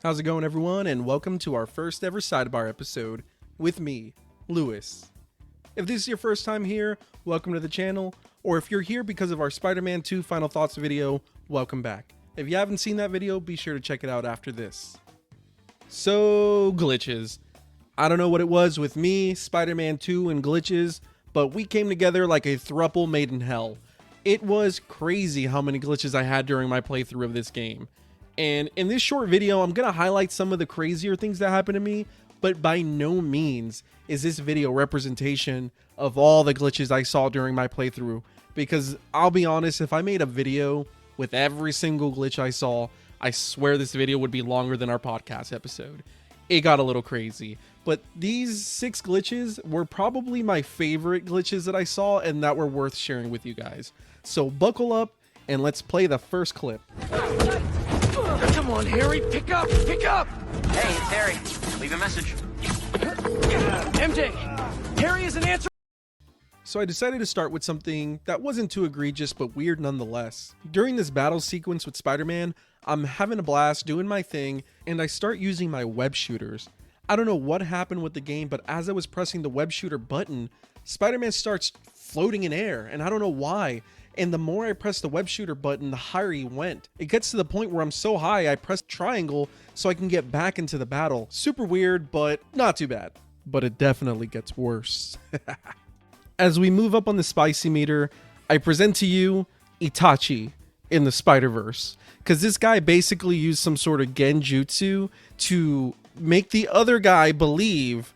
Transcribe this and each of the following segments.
How's it going, everyone, and welcome to our first ever Sidebar episode with me, Lewis. If this is your first time here, welcome to the channel, or if you're here because of our Spider-Man 2 Final Thoughts video, welcome back. If you haven't seen that video, be sure to check it out after this. So, glitches. I don't know what it was with me, Spider-Man 2, and glitches, but we came together like a throuple made in hell. It was crazy how many glitches I had during my playthrough of this game. And in this short video, I'm going to highlight some of the crazier things that happened to me, but by no means is this video representation of all the glitches I saw during my playthrough. Because I'll be honest, if I made a video with every single glitch I saw, I swear this video would be longer than our podcast episode. It got a little crazy. But these 6 glitches were probably my favorite glitches that I saw and that were worth sharing with you guys. So buckle up and let's play the first clip. Come on, Harry, pick up! Hey, it's Harry. Leave a message. MJ, Harry isn't answering. So I decided to start with something that wasn't too egregious but weird nonetheless. During this battle sequence with Spider-Man, I'm having a blast doing my thing and I start using my web shooters. I don't know what happened with the game, but as I was pressing the web shooter button, Spider-Man starts floating in air and I don't know why. And the more I press the web shooter button, the higher he went. It gets to the point where I'm so high, I press triangle so I can get back into the battle. Super weird, but not too bad. But it definitely gets worse. As we move up on the spicy meter, I present to you Itachi in the Spider-Verse. Because this guy basically used some sort of genjutsu to make the other guy believe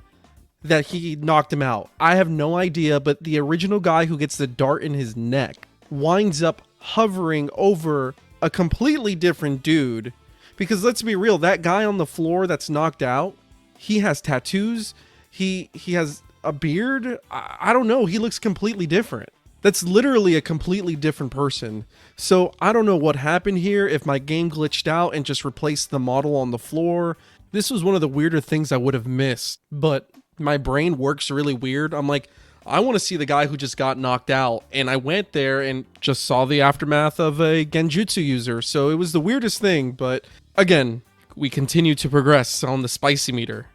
that he knocked him out. I have no idea, but the original guy who gets the dart in his neck winds up hovering over a completely different dude. Because let's be real, that guy on the floor that's knocked out, he has tattoos, he has a beard. I don't know, he looks completely different. That's literally a completely different person. So I don't know what happened here, if my game glitched out and just replaced the model on the floor. This was one of the weirder things I would have missed, but my brain works really weird. I'm like, I want to see the guy who just got knocked out, and I went there and just saw the aftermath of a genjutsu user. So it was the weirdest thing, but again, we continue to progress on the spicy meter.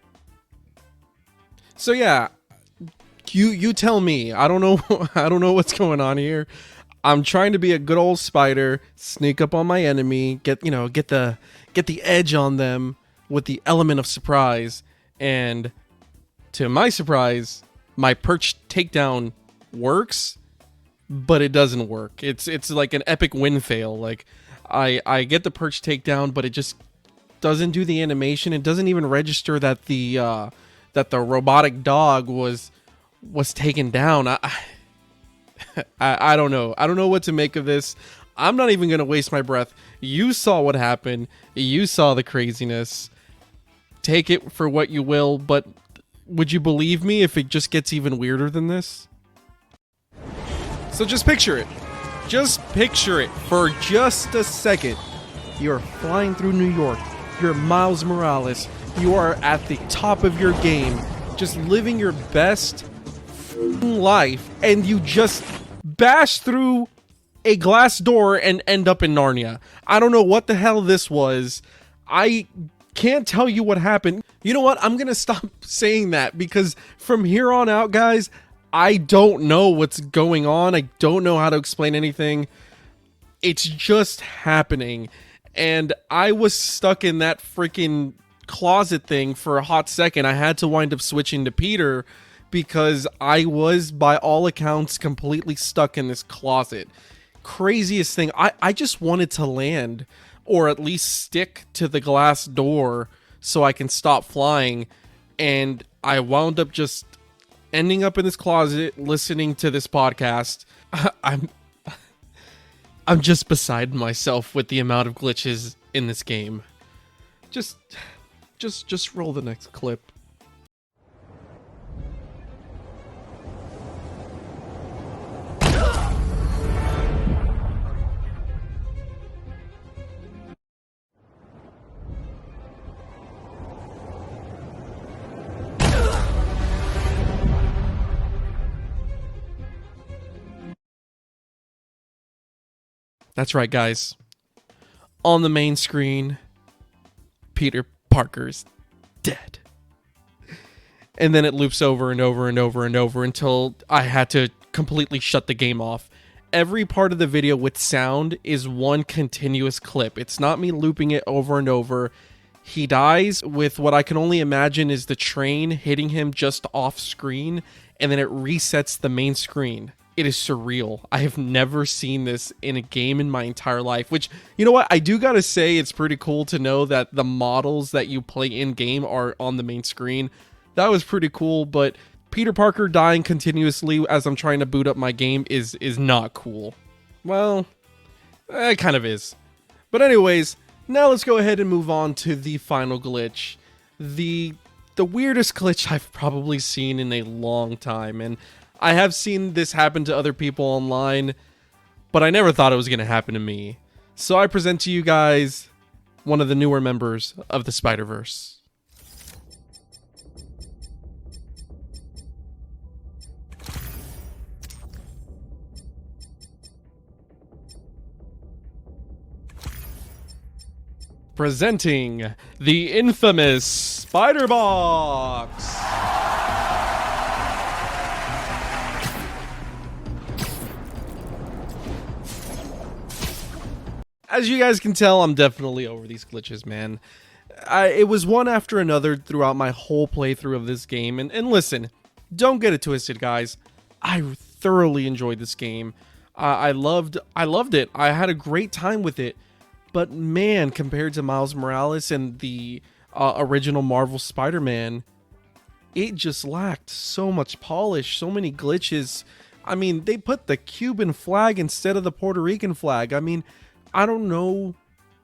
So yeah, you tell me. I don't know I don't know what's going on here. I'm trying to be a good old spider, sneak up on my enemy, get the edge on them with the element of surprise, and to my surprise, my perch takedown works, but it doesn't work. It's like an epic win fail. Like I get the perch takedown, but it just doesn't do the animation. It doesn't even register that the robotic dog was taken down. I don't know. I don't know what to make of this. I'm not even gonna waste my breath. You saw what happened. You saw the craziness. Take it for what you will, but would you believe me if it just gets even weirder than this? So just picture it. Just picture it for just a second. You're flying through New York. You're Miles Morales. You are at the top of your game, just living your best life, and you just bash through a glass door and end up in Narnia. I don't know what the hell this was. I can't tell you what happened. You know what? I'm gonna stop saying that because from here on out, guys, I don't know what's going on. I don't know how to explain anything. It's just happening. And I was stuck in that freaking closet thing for a hot second. I had to wind up switching to Peter because I was, by all accounts, completely stuck in this closet. Craziest thing. I just wanted to land, or at least stick to the glass door so I can stop flying, and I wound up just ending up in this closet listening to this podcast. I'm just beside myself with the amount of glitches in this game. Just roll the next clip. That's right, guys. On the main screen, Peter Parker's dead. And then it loops over and over and over and over until I had to completely shut the game off. Every part of the video with sound is one continuous clip. It's not me looping it over and over. He dies with what I can only imagine is the train hitting him just off screen, and then it resets the main screen. It is surreal. I have never seen this in a game in my entire life, which, you know what? I do gotta say it's pretty cool to know that the models that you play in game are on the main screen. That was pretty cool, but Peter Parker dying continuously as I'm trying to boot up my game is not cool. Well, it kind of is. But anyways, now let's go ahead and move on to the final glitch. The weirdest glitch I've probably seen in a long time, and I have seen this happen to other people online, but I never thought it was going to happen to me. So I present to you guys one of the newer members of the Spider-Verse. Presenting the infamous Spider Box. As you guys can tell, I'm definitely over these glitches, man. It was one after another throughout my whole playthrough of this game. And listen, don't get it twisted, guys. I thoroughly enjoyed this game. I loved it. I had a great time with it. But man, compared to Miles Morales and the original Marvel Spider-Man, it just lacked so much polish, so many glitches. I mean, they put the Cuban flag instead of the Puerto Rican flag. I mean, I don't know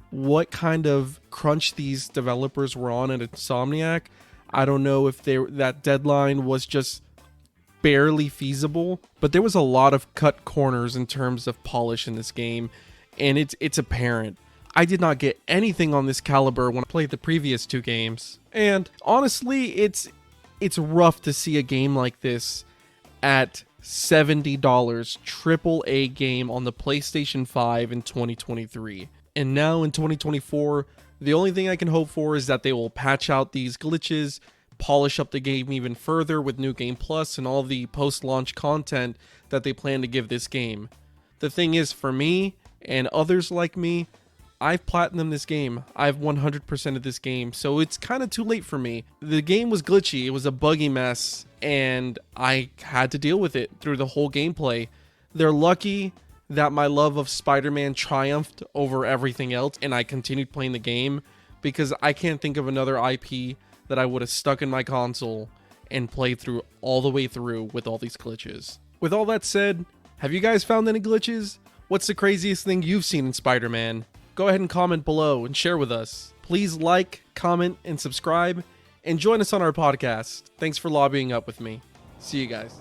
what kind of crunch these developers were on at Insomniac. I don't know if that deadline was just barely feasible, but there was a lot of cut corners in terms of polish in this game, and it's apparent. I did not get anything on this caliber when I played the previous two games. And honestly, it's rough to see a game like this at $70 AAA game on the PlayStation 5 in 2023. And now in 2024, the only thing I can hope for is that they will patch out these glitches, polish up the game even further with New Game Plus and all the post-launch content that they plan to give this game. The thing is, for me and others like me, I've platinumed this game. I've 100% of this game, so it's kind of too late for me. The game was glitchy, it was a buggy mess, and I had to deal with it through the whole gameplay. They're lucky that my love of Spider-Man triumphed over everything else, and I continued playing the game, because I can't think of another IP that I would have stuck in my console and played through all the way through with all these glitches. With all that said, have you guys found any glitches? What's the craziest thing you've seen in Spider-Man? Go ahead and comment below and share with us. Please like, comment, and subscribe, and join us on our podcast. Thanks for lobbying up with me. See you guys.